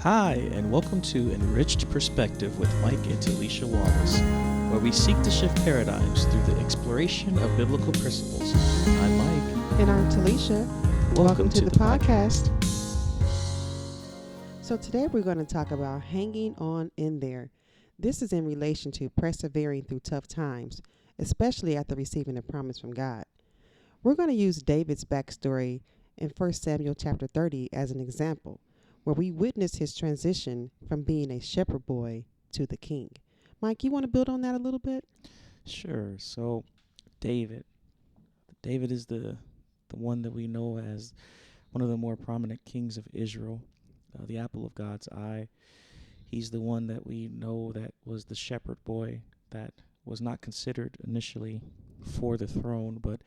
Hi, and welcome to Enriched Perspective with Mike and Talisha Wallace, where we seek to shift paradigms through the exploration of biblical principles. I'm Mike. And I'm Talisha. Welcome to the podcast. So today we're going to talk about hanging on in there. This is in relation to persevering through tough times, especially after receiving a promise from God. We're going to use David's backstory in 1 Samuel chapter 30 as an example, where we witness his transition from being a shepherd boy to the king. Mike, you want to build on that a little bit? Sure. So, David is the one that we know as one of the more prominent kings of Israel, the apple of God's eye. He's the one that we know that was the shepherd boy that was not considered initially for the throne, but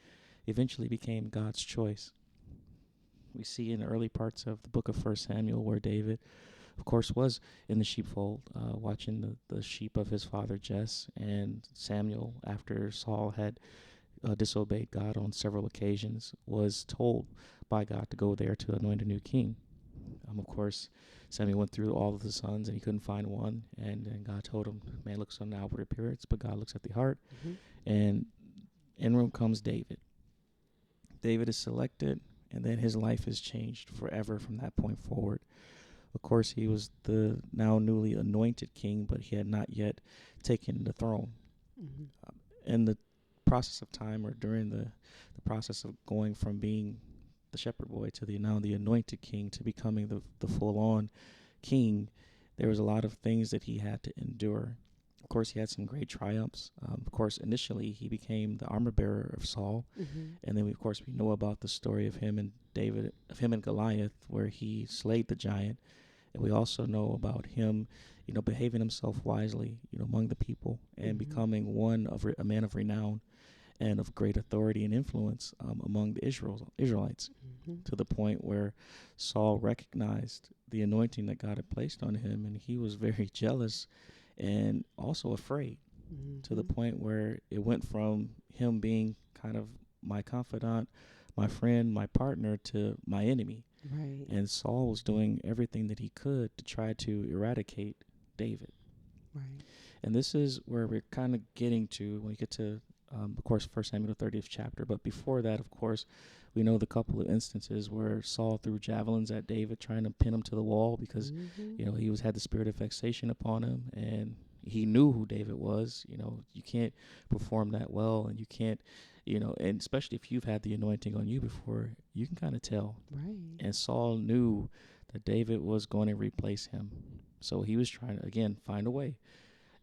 eventually became God's choice. We see in the early parts of the book of 1 Samuel where David, of course, was in the sheepfold, watching the sheep of his father Jesse, and Samuel, after Saul had disobeyed God on several occasions, was told by God to go there to anoint a new king. Of course, Samuel went through all of the sons, and he couldn't find one, and then God told him, man looks on the outward appearance, but God looks at the heart. And in room comes David. David is selected, and then his life is changed forever from that point forward. Of course, he was the now newly anointed king, but he had not yet taken the throne. In the process of time, or during the process of going from being the shepherd boy to the anointed king to becoming the full-on king, there was a lot of things that he had to endure. Of course, he had some great triumphs. Of course, initially, he became the armor bearer of Saul. And then, we know about the story of him and Goliath, where he slayed the giant. And we also know about him, behaving himself wisely, among the people, and becoming a man of renown and of great authority and influence among the Israelites, to the point where Saul recognized the anointing that God had placed on him, and he was very jealous and also afraid, to the point where it went from him being kind of my confidant, my friend, my partner, to my enemy. Right. And Saul was doing everything that he could to try to eradicate David. Right. And this is where we're kind of getting to when we get to, of course, 1 Samuel 30th chapter. But before that, of course, we know the couple of instances where Saul threw javelins at David, trying to pin him to the wall because, he had the spirit of vexation upon him, and he knew who David was. You can't perform that well, and you can't, and especially if you've had the anointing on you before, you can kind of tell. Right. And Saul knew that David was going to replace him. So he was trying to, again, find a way.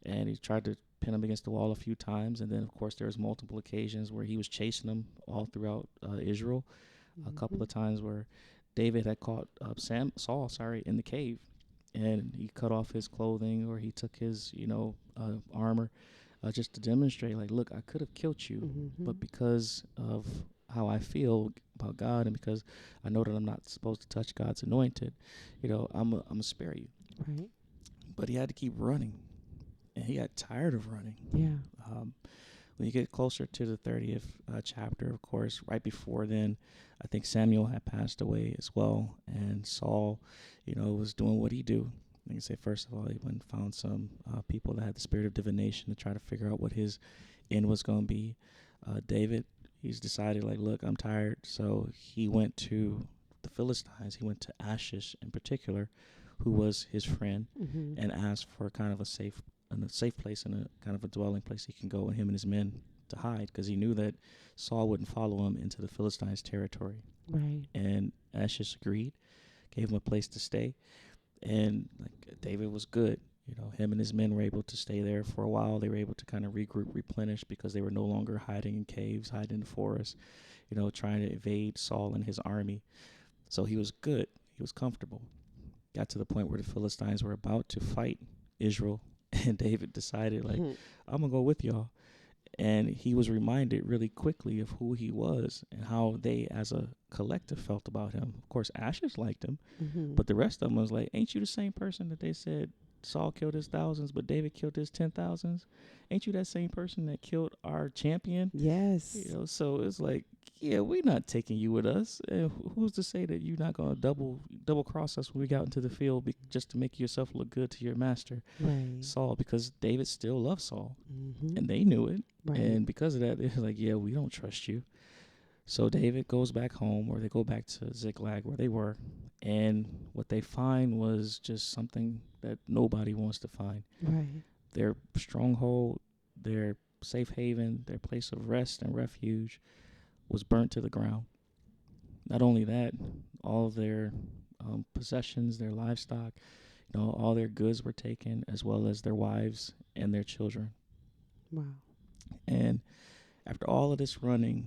And he tried to pin him against the wall a few times. And then, of course, there was multiple occasions where he was chasing him all throughout Israel. A couple of times where David had caught Saul in the cave. And he cut off his clothing, or he took his, armor, just to demonstrate, like, look, I could have killed you. But because of how I feel about God, and because I know that I'm not supposed to touch God's anointed, I'm going to spare you. Right. But he had to keep running. And he got tired of running. Yeah. When you get closer to the 30th chapter, of course, right before then, I think Samuel had passed away as well. And Saul, was doing what he do. I can say, first of all, he went and found some people that had the spirit of divination to try to figure out what his end was going to be. David, he's decided, like, look, I'm tired. So he went to the Philistines. He went to Achish in particular, who was his friend, and asked for kind of a safe place and a kind of a dwelling place he can go, and him and his men to hide, because he knew that Saul wouldn't follow him into the Philistines' territory. Right. And Achish agreed, gave him a place to stay, and David was good. Him and his men were able to stay there for a while. They were able to kind of regroup, replenish, because they were no longer hiding in caves, hiding in the forest, trying to evade Saul and his army. So he was good. He was comfortable. Got to the point where the Philistines were about to fight Israel, and David decided, like, I'm going to go with y'all. And he was reminded really quickly of who he was and how they, as a collective, felt about him. Of course, Ashes liked him, but the rest of them was like, ain't you the same person that they said Saul killed his thousands, but David killed his 10,000s. Ain't you that same person that killed our champion? Yes. So it's like, yeah, we're not taking you with us. Who's to say that you're not gonna double cross us when we got into the field just to make yourself look good to your master, Right. Saul? Because David still loved Saul, Mm-hmm. and they knew it, Right. and because of that, they're like, yeah, we don't trust you. So David goes back home, or they go back to Ziklag where they were, and what they find was just something that nobody wants to find. Right. Their stronghold, their safe haven, their place of rest and refuge was burnt to the ground. Not only that, all of their possessions, their livestock, all their goods were taken, as well as their wives and their children. Wow. And after all of this running,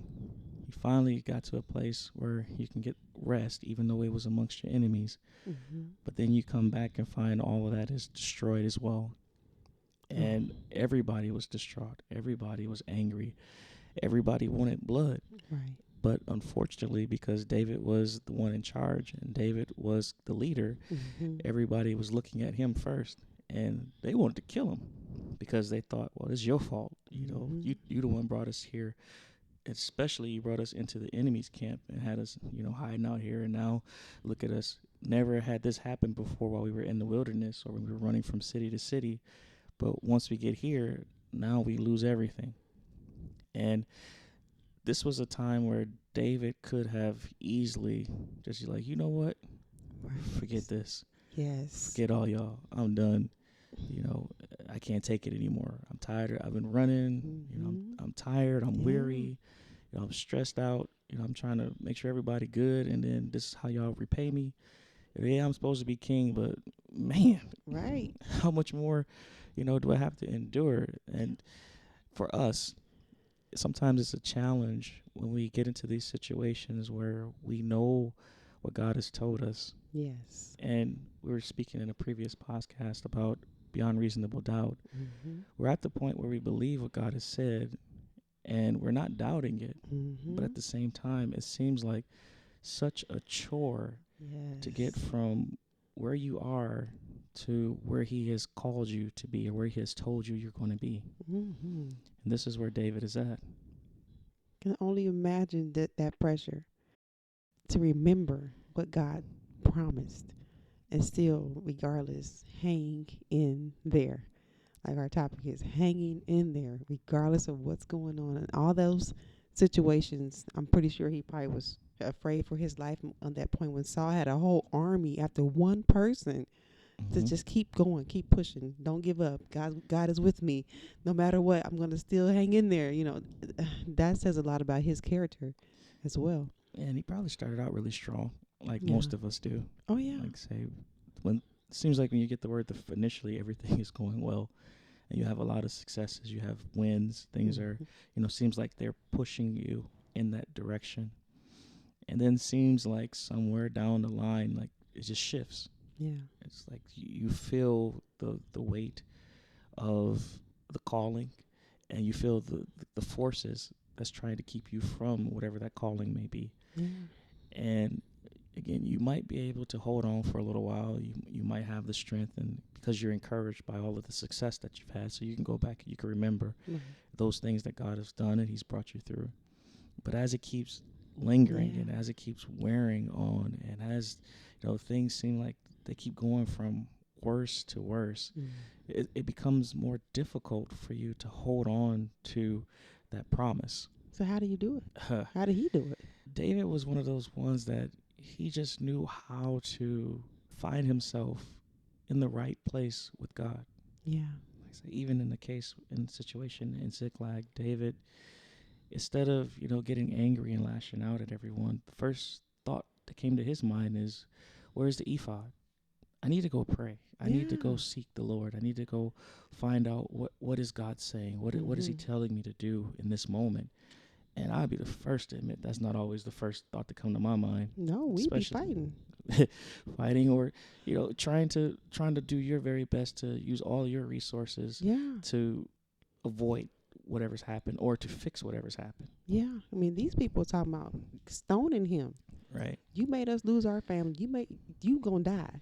he finally got to a place where you can get rest, even though it was amongst your enemies. Mm-hmm. But then you come back and find all of that is destroyed as well. And everybody was distraught. Everybody was angry. Everybody wanted blood. Right. But unfortunately, because David was the one in charge and David was the leader, Mm-hmm. everybody was looking at him first. And they wanted to kill him because they thought, well, it's your fault. Mm-hmm. You the one brought us here. Especially you brought us into the enemy's camp and had us, hiding out here. And now look at us. Never had this happen before while we were in the wilderness or when we were running from city to city. But once we get here, now we lose everything. And this was a time where David could have easily just be like, you know what? Right. Forget this. Yes. Forget all y'all. I'm done. I can't take it anymore. I'm tired. I've been running. Mm-hmm. I'm tired. I'm Yeah. weary. I'm stressed out. I'm trying to make sure everybody good. And then this is how y'all repay me. Yeah, I'm supposed to be king, but man, Right. how much more, do I have to endure? And for us, sometimes it's a challenge when we get into these situations where we know what God has told us. Yes. And we were speaking in a previous podcast about beyond reasonable doubt. Mm-hmm. We're at the point where we believe what God has said and we're not doubting it. Mm-hmm. But at the same time, it seems like such a chore Yes. to get from where you are to where he has called you to be or where he has told you you're going to be. Mm-hmm. And this is where David is at. Can only imagine that pressure to remember what God promised and still, regardless, hang in there. Like our topic is hanging in there, regardless of what's going on. And all those situations, I'm pretty sure he probably was afraid for his life on that point when Saul had a whole army after one person to just keep going, keep pushing. Don't give up. God is with me. No matter what, I'm going to still hang in there. That says a lot about his character as well. And he probably started out really strong, like Yeah. most of us do. Oh, yeah. Like say, when it seems like when you get the word, initially everything is going well, and you have a lot of successes, you have wins. Things are, seems like they're pushing you in that direction, and then seems like somewhere down the line, like it just shifts. Yeah. It's like you feel the weight of the calling, and you feel the forces that's trying to keep you from whatever that calling may be. Yeah. And again, you might be able to hold on for a little while. You might have the strength, and because you're encouraged by all of the success that you've had, so you can go back and you can remember those things that God has done and he's brought you through. But as it keeps lingering and as it keeps wearing on, and as things seem like they keep going from worse to worse, it becomes more difficult for you to hold on to that promise. So how do you do it? How did he do it? David was one of those ones that he just knew how to find himself in the right place with God. Yeah. Like I say, even in the situation in Ziklag, David, instead of getting angry and lashing out at everyone, the first thought that came to his mind is, where's the ephod? I need to go pray. I need to go seek the Lord. I need to go find out what is God saying. What is he telling me to do in this moment? And I'll be the first to admit that's not always the first thought to come to my mind. No, we be fighting. Fighting, or trying to do your very best to use all your resources to avoid whatever's happened or to fix whatever's happened. Yeah. I mean, these people talking about stoning him. Right. You made us lose our family. You gonna die.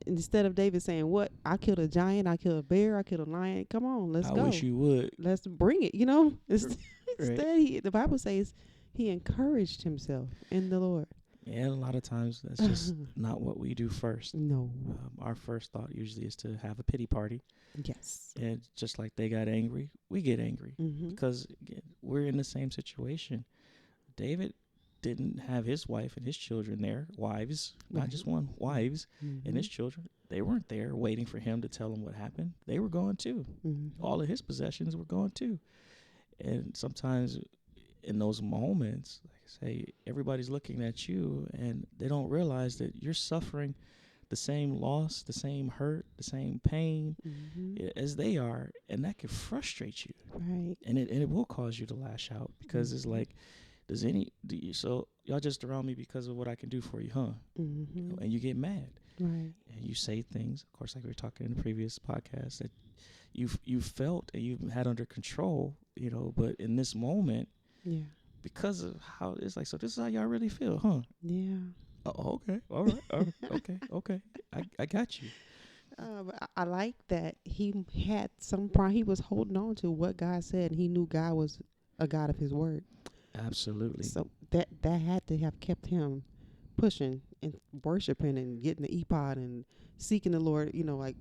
Instead of David saying, "What? I killed a giant, I killed a bear, I killed a lion. Come on, let's I wish go. you would. Let's bring it." You know. Right. Instead, the Bible says he encouraged himself in the Lord. And a lot of times that's just not what we do first. No. Our first thought usually is to have a pity party. Yes. And just like they got angry, we get angry Mm-hmm. because again, we're in the same situation. David didn't have his wife and his children there, wives, not Right. just one, wives and Mm-hmm. his children. They weren't there waiting for him to tell them what happened. They were gone too. Mm-hmm. All of his possessions were gone too. And sometimes in those moments, like I say, everybody's looking at you and they don't realize that you're suffering the same loss, the same hurt, the same pain Mm-hmm. as they are, and that can frustrate you, Right. and it will cause you to lash out because it's Mm-hmm. like, so y'all just around me because of what I can do for you, huh? Mm-hmm. And you get mad Right. and you say things, of course, like we were talking in the previous podcast, that you've felt and you've had under control, but in this moment, Yeah. because of how it's like, so this is how y'all really feel, huh? Yeah. Oh, okay, all right, okay, I got you. But I like that he had some pride. He was holding on to what God said, and he knew God was a God of His word. Absolutely. So that had to have kept him pushing and worshiping and getting the ephod and seeking the Lord. Like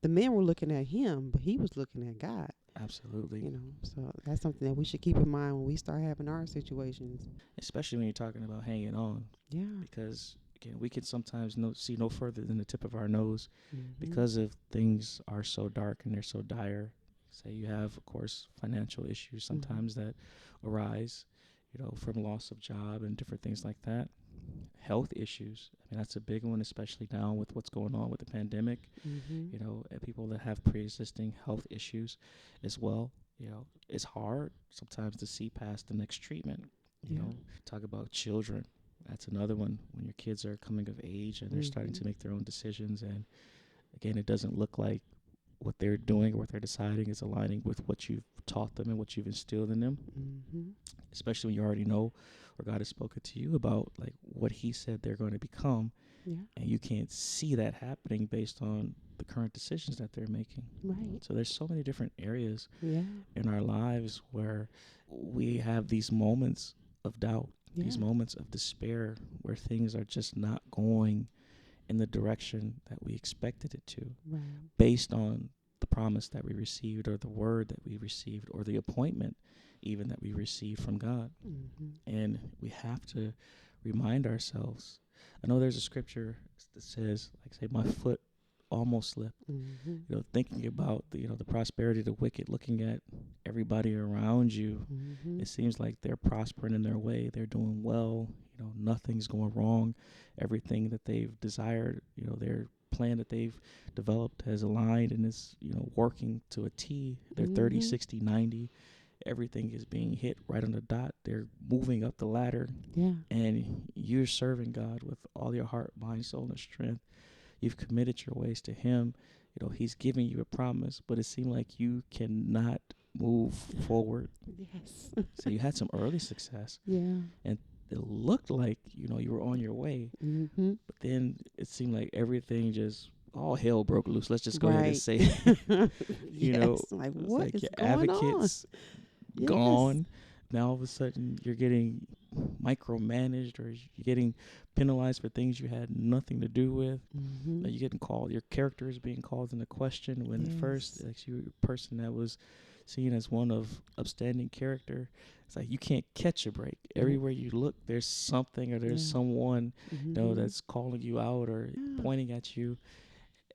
the men were looking at him, but he was looking at God. Absolutely. So that's something that we should keep in mind when we start having our situations. Especially when you're talking about hanging on, Yeah. because again, we can sometimes see no further than the tip of our nose Mm-hmm. because of things are so dark and they're so dire. Say you have, of course, financial issues sometimes that arise, from loss of job and different things like that. Health issues. I mean, that's a big one, especially now with what's going on with the pandemic. Mm-hmm. And people that have pre-existing health issues as well. It's hard sometimes to see past the next treatment. Yeah. Talk about children. That's another one when your kids are coming of age and they're starting to make their own decisions. And again, it doesn't look like what they're doing or what they're deciding is aligning with what you've taught them and what you've instilled in them, Mm-hmm. especially when you already know or God has spoken to you about like what he said they're going to become. Yeah. And you can't see that happening based on the current decisions that they're making. Right. So there's so many different areas Yeah. in our lives where we have these moments of doubt, Yeah. these moments of despair where things are just not going in the direction that we expected it to, Right. based on the promise that we received or the word that we received or the appointment even that we received from God. Mm-hmm. And we have to remind ourselves. I know there's a scripture that says, like, say, my foot almost slipped. Mm-hmm. Thinking about the prosperity of the wicked, looking at everybody around you, Mm-hmm. it seems like they're prospering in their way. They're doing well. Nothing's going wrong. Everything that they've desired, their plan that they've developed has aligned and is, working to a T. They're 30, 60, 90. Everything is being hit right on the dot. They're moving up the ladder. Yeah. And you're serving God with all your heart, mind, soul, and strength. You've committed your ways to him. He's giving you a promise, but it seemed like you cannot move forward. Yes. So you had some early success, Yeah. and it looked like, you were on your way. Mm-hmm. But then it seemed like everything just, all hell broke loose. Let's just go ahead and Right. say, Yes. Like, it's what like is your going on? advocates Yes. gone. Now all of a sudden you're getting micromanaged or you're getting penalized for things you had nothing to do with. Mm-hmm. You're getting called, your character is being called into question when at first, Yes. like, you were a person that was seen as one of upstanding character. It's like you can't catch a break. Nope. Everywhere you look, there's something or there's Yeah. someone Mm-hmm. that's calling you out or Yeah. pointing at you.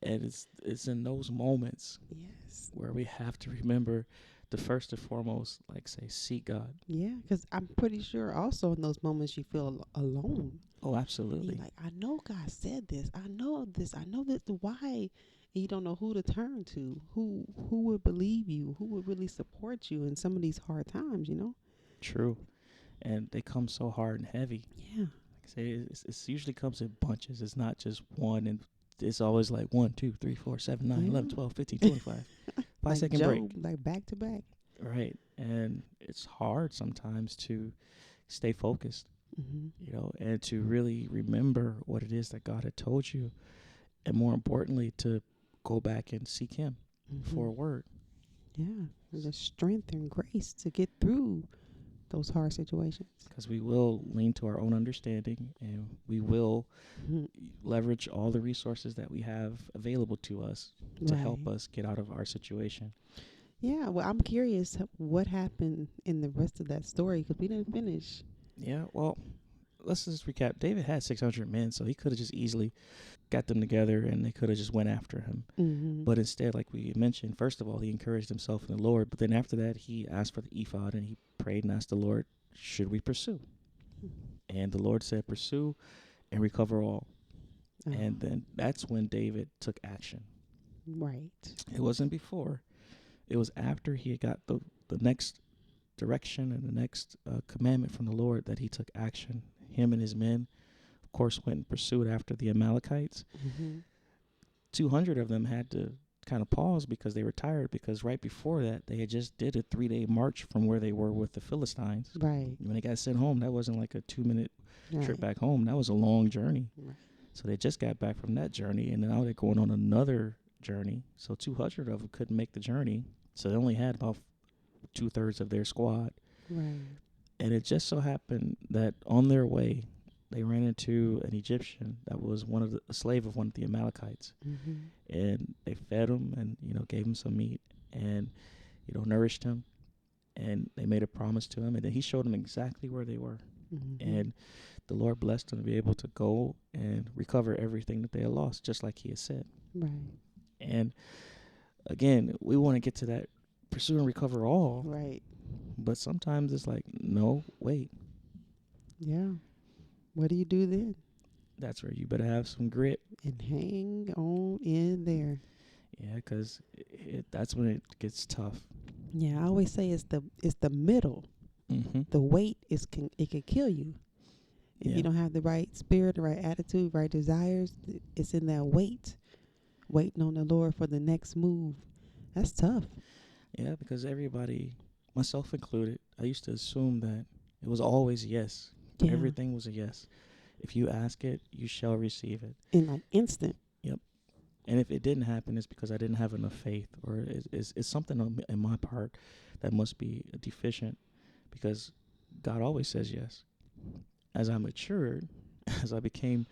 And it's in those moments Yes. where we have to remember to first and foremost, like, say, seek God. Yeah, because I'm pretty sure also in those moments you feel alone. Oh, absolutely. You're like, I know God said this. I know this. I know this. Why? And you don't know who to turn to. Who would believe you? Who would really support you in some of these hard times? True. And they come so hard and heavy. Yeah. Like I say, it usually comes in bunches. It's not just one, and it's always like 1, 2, 3, 4, 7, 9, 11, 12, 15, 25. 5-second Job, break. like back to back. Right. And it's hard sometimes to stay focused, Mm-hmm. and to really remember what it is that God had told you. and more importantly, to go back and seek Him Mm-hmm. for a word. Yeah. And the strength and grace to get through those hard situations. Because we will lean to our own understanding, and we will Mhm. leverage all the resources that we have available to us to help Right. us get out of our situation. Yeah. Well, I'm curious what happened in the rest of that story because we didn't finish. Yeah, well, let's just recap. David had 600 men, so he could have just easily got them together and they could have just went after him. Mm-hmm. But instead, like we mentioned, first of all, he encouraged himself in the Lord. But then after that, he asked for the ephod and he prayed and asked the Lord, should we pursue? And the Lord said, pursue and recover all. Oh, And then that's when David took action. right. It wasn't before. It was after he got the next direction and the next commandment from the Lord that he took action. Him and his men, of course, went and pursued after the Amalekites. Mm-hmm. 200 of them had to kind of pause because they were tired, because right before that they had just did a 3-day march from where they were with the Philistines. Right. When they got sent home, that wasn't like a 2-minute trip Right. back home. That was a long journey. Right. So they just got back from that journey, and now they're going on another journey. So 200 of them couldn't make the journey. So they only had about 2/3 of their squad. Right. And it just so happened that on their way, they ran into an Egyptian that was a slave of one of the Amalekites, Mm-hmm. and they fed him and gave him some meat and nourished him, and they made a promise to him, and then he showed them exactly where they were, Mm-hmm. and the Lord blessed them to be able to go and recover everything that they had lost, just like He had said. Right. And again, we want to get to that pursue and recover all, Right. but sometimes it's like, no, wait. Yeah. What do you do then? That's where you better have some grit. And hang on in there. Yeah, because that's when it gets tough. Yeah, I always say it's the middle. Mm-hmm. The weight it can kill you if Yeah. you don't have the right spirit, the right attitude, right desires. It's in that waiting on the Lord for the next move. That's tough. Yeah, because everybody, myself included, I used to assume that it was always yes. Yeah, Everything was a yes. If you ask it, you shall receive it. in like instant. Yep. And if it didn't happen, it's because I didn't have enough faith, or it's something in my part that must be deficient, because God always says yes. As I matured, as I became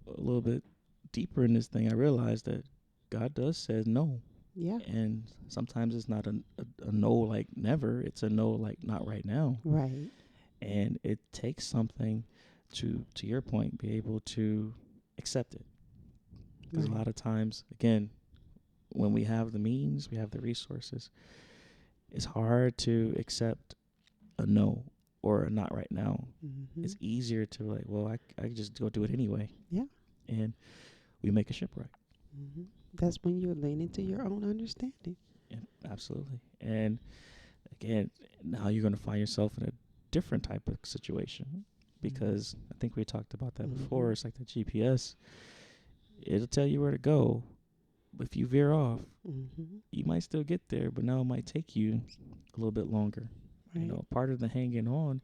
a little bit deeper in this thing, I realized that God does say no. Yeah, And sometimes it's not a no like never, it's a no like not right now. right, And it takes something to your point, be able to accept it. Because a right. lot of times, again, when we have the means, we have the resources, it's hard to accept a no or a not right now. Mm-hmm. It's easier to like, well, I can just go do it anyway. Yeah. And we make a shipwreck. Mm-hmm. That's when you're leaning to your own understanding. Yeah, absolutely. And again, now you're going to find yourself in a different type of situation, because I think we talked about that Mm-hmm. before. It's like the GPS, it'll tell you where to go. But if you veer off, Mm-hmm. you might still get there, but now it might take you a little bit longer. Right. Part of the hanging on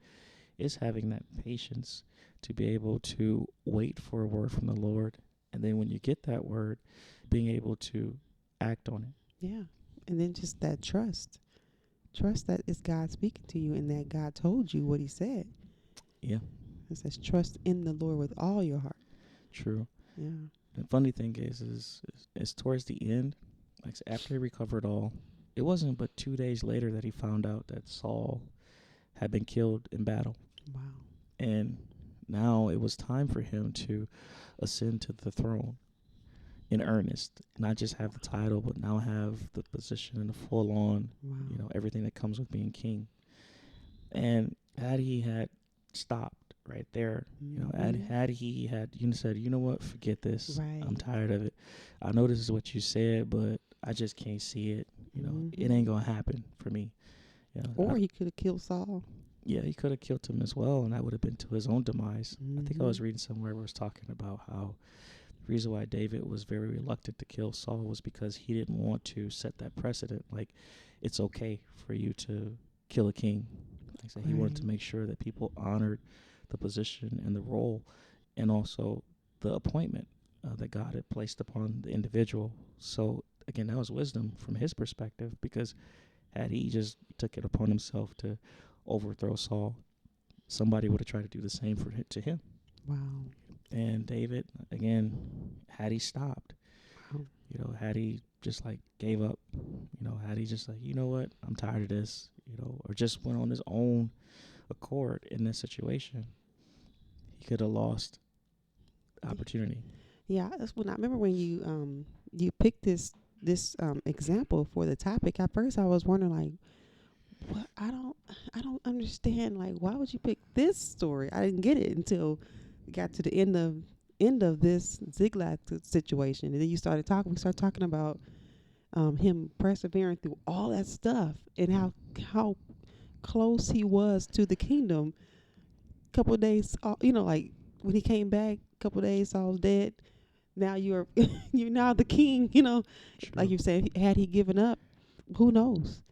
is having that patience to be able to wait for a word from the Lord. And then when you get that word, being able to act on it. Yeah. And then just that trust. Trust that it's God speaking to you and that God told you what He said. Yeah, It says trust in the Lord with all your heart. true. Yeah. The funny thing is towards the end, like after he recovered all, it wasn't but 2 days later that he found out that Saul had been killed in battle. Wow. And now it was time for him to ascend to the throne in earnest, not just have the title, but now have the position and the full on, Wow. everything that comes with being king. And had he had stopped right there, Mm-hmm. had he had said, you know what, forget this, I'm Right. tired of it. I know this is what you said, but I just can't see it. It Mm-hmm. ain't gonna happen for me. Or he could have killed Saul. Yeah, he could have killed him as well, and that would have been to his own demise. I think I Mm-hmm. was reading somewhere where it was talking about how the reason why David was very reluctant to kill Saul was because he didn't want to set that precedent. Like, it's okay for you to kill a king. Like I said, he wanted Right. to make sure that people honored the position and the role, and also the appointment. that God had placed upon the individual. So again, that was wisdom from his perspective, because had he just took it upon himself to overthrow Saul, somebody would have tried to do the same to him. Wow. And David, again, had he stopped, Wow. had he just like gave up, had he just like, you know what, I'm tired of this, or just went on his own accord in this situation, he could have lost the opportunity. Yeah, that's when I remember when you picked this example for the topic. At first, I was wondering like, what I don't understand. Like, why would you pick this story? I didn't get it until we got to the end of this Ziklag situation, and then we started talking about him persevering through all that stuff and how close he was to the kingdom. Couple of days, like when he came back, couple of days, Saul's dead. Now you're you're now the king. Like True. you said, had he given up, who knows?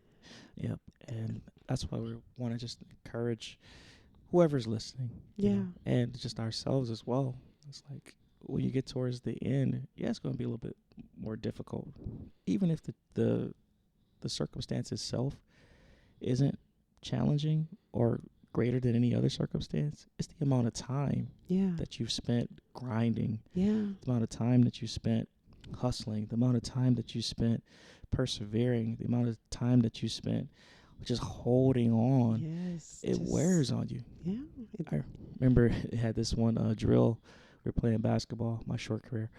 Yep. And that's why we want to just encourage whoever's listening, Yeah. and just ourselves as well. It's like when you get towards the end, yeah, it's going to be a little bit more difficult, even if the circumstance itself isn't challenging or greater than any other circumstance. It's the amount of time Yeah. that you've spent grinding, Yeah. the amount of time that you spent hustling, the amount of time that you spent persevering, the amount of time that you spent just holding on. Yes. It wears on you. Yeah. I remember it had this one drill. We were playing basketball, my short career,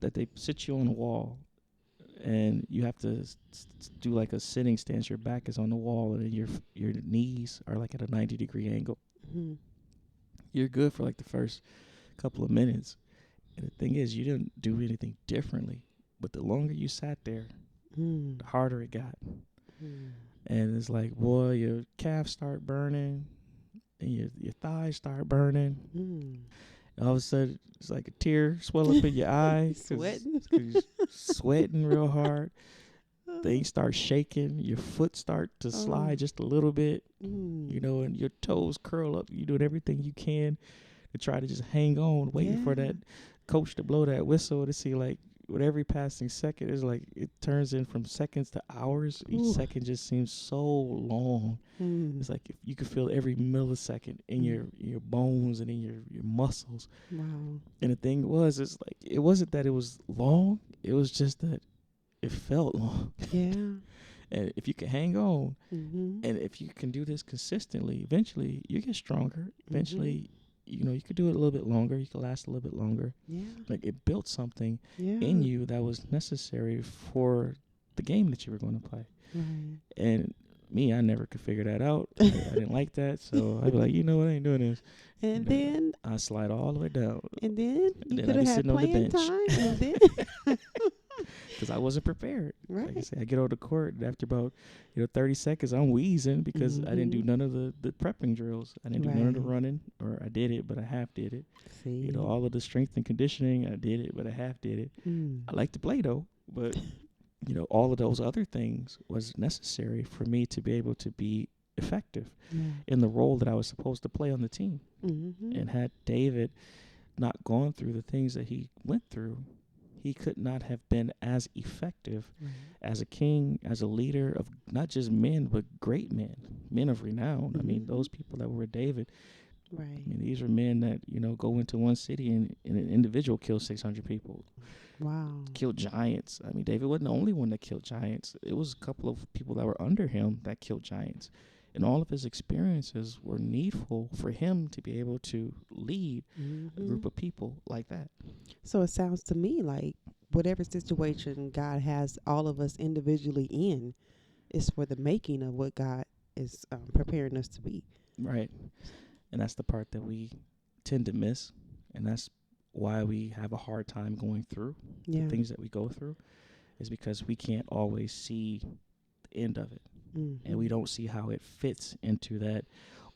that they sit you on a wall, and you have to do like a sitting stance. Your back is on the wall, and then your knees are like at a 90-degree angle. Mm-hmm. You're good for like the first couple of minutes. And the thing is, you didn't do anything differently. But the longer you sat there, Mm. the harder it got. Mm. And it's like, boy, your calves start burning, and your thighs start burning. Mm. And all of a sudden, it's like a tear swell up in your eye. Sweating. 'Cause you're sweating real hard. Things start shaking. Your foot start to slide just a little bit, Mm. and your toes curl up. You're doing everything you can to try to just hang on, waiting for that coach to blow that whistle to see, like, with every passing second, is like it turns in from seconds to hours. Each Ooh. second just seems so long. Mm. It's like if you could feel every millisecond in your bones and in your muscles. Wow. And the thing was, it's like it wasn't that it was long. It was just that it felt long. Yeah. And if you can hang on, Mm-hmm. and if you can do this consistently, eventually you get stronger. Eventually, you could do it a little bit longer. You could last a little bit longer. Yeah. Like it built something Yeah. in you that was necessary for the game that you were going to play. Right. And me, I never could figure that out. I didn't like that. So I'd be like, you know what, I ain't doing this. And then I slide all the way down. and then you then could I'd be have had sitting on the playing bench. time and then Because I wasn't prepared. Like I right. said, I get on the court, and after about 30 seconds, I'm wheezing because I didn't do none of the prepping drills. I didn't do none of the Right. running, or I did it, but I half did it. See. All of the strength and conditioning, I did it, but I half did it. Mm. I like to play though, but all of those other things was necessary for me to be able to be effective Yeah. in the role that I was supposed to play on the team. Mm-hmm. And had David not gone through the things that he went through, he could not have been as effective Right. as a king, as a leader of not just men, but great men of renown. I mean, those people that were with David, Right. I mean, these are men that, go into one city and an individual kills 600 people, Wow. killed giants. I mean, David wasn't the only one that killed giants. It was a couple of people that were under him that killed giants. And all of his experiences were needful for him to be able to lead a group of people like that. So it sounds to me like whatever situation God has all of us individually in is for the making of what God is preparing us to be. Right. And that's the part that we tend to miss. And that's why we have a hard time going through Yeah. the things that we go through, is because we can't always see the end of it. And we don't see how it fits into that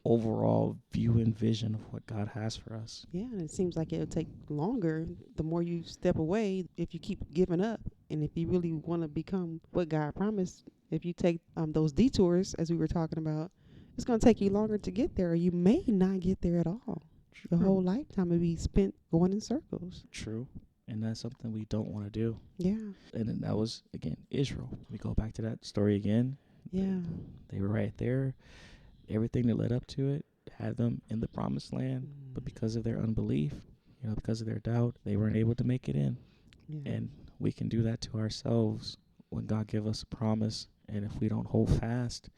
overall view and vision of what God has for us. Yeah, and it seems like it'll take longer the more you step away if you keep giving up. And if you really want to become what God promised, if you take those detours, as we were talking about, it's going to take you longer to get there, or you may not get there at all. Your whole lifetime will be spent going in circles. True. And that's something we don't want to do. Yeah. And then that was, again, Israel. We go back to that story again. Yeah. They were right there. Everything that led up to it had them in the promised land. But because of their unbelief, because of their doubt, they weren't able to make it in. Yeah. And we can do that to ourselves when God gives us a promise. And if we don't hold fast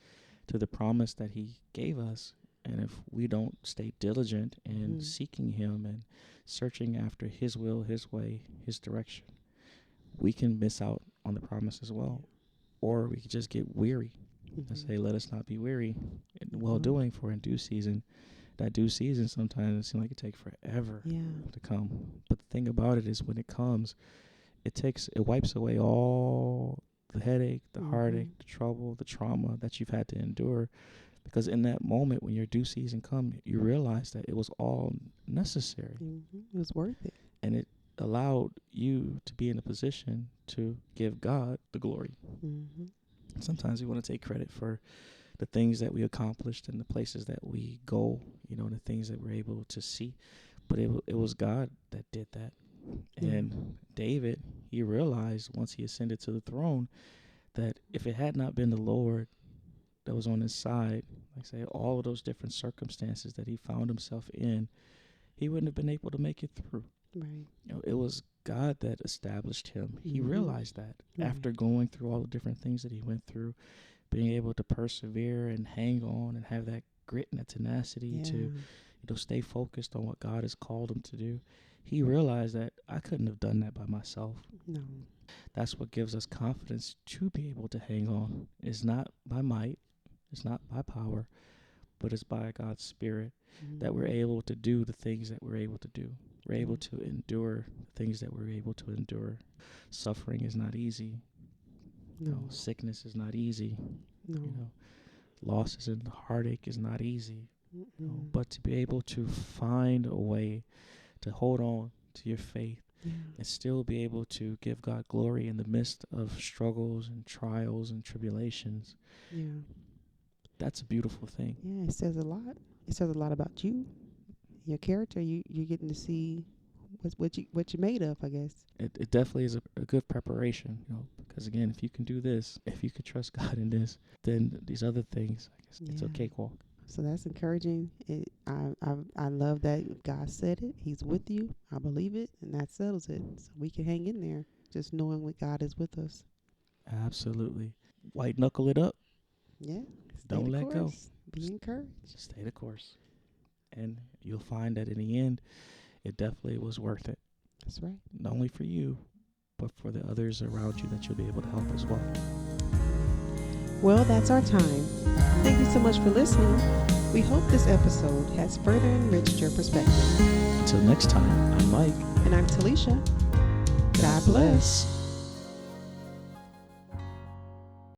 to the promise that he gave us, and if we don't stay diligent in seeking him and searching after his will, his way, his direction, we can miss out on the promise as well. Or we could just get weary and say, let us not be weary in well-doing, for in due season. That due season sometimes it seems like it takes forever to come. But the thing about it is when it comes, it wipes away all the headache, the heartache, the trouble, the trauma that you've had to endure. Because in that moment when your due season comes, you realize that it was all necessary. It was worth it. And it allowed you to be in a position to give God the glory. Sometimes we want to take credit for the things that we accomplished and the places that we go, the things that we're able to see. But it was God that did that. And David, he realized once he ascended to the throne that if it had not been the Lord that was on his side, like I say, all of those different circumstances that he found himself in, he wouldn't have been able to make it through. Right. It was God that established him. He realized that after going through all the different things that he went through, being able to persevere and hang on and have that grit and that tenacity to stay focused on what God has called him to do. He realized that I couldn't have done that by myself. No. That's what gives us confidence to be able to hang on. It's not by might, it's not by power, but it's by God's Spirit that we're able to do the things that we're able to do. We're able to endure the things that we're able to endure. Suffering is not easy. No. Sickness is not easy. No. Losses and heartache is not easy. But to be able to find a way to hold on to your faith and still be able to give God glory in the midst of struggles and trials and tribulations. That's a beautiful thing. Yeah, it says a lot. It says a lot about you, your character. You're getting to see what you're made of, I guess. It definitely is a good preparation, because again, if you can do this, if you can trust God in this, then these other things, I guess it's a cakewalk. So that's encouraging. I love that God said it. He's with you. I believe it, and that settles it. So we can hang in there, just knowing that God is with us. Absolutely. White knuckle it up. Yeah. Don't let go. Be encouraged. Stay the course. And you'll find that in the end, it definitely was worth it. That's right. Not only for you, but for the others around you that you'll be able to help as well. Well, that's our time. Thank you so much for listening. We hope this episode has further enriched your perspective. Until next time, I'm Mike. And I'm Talisha. God bless.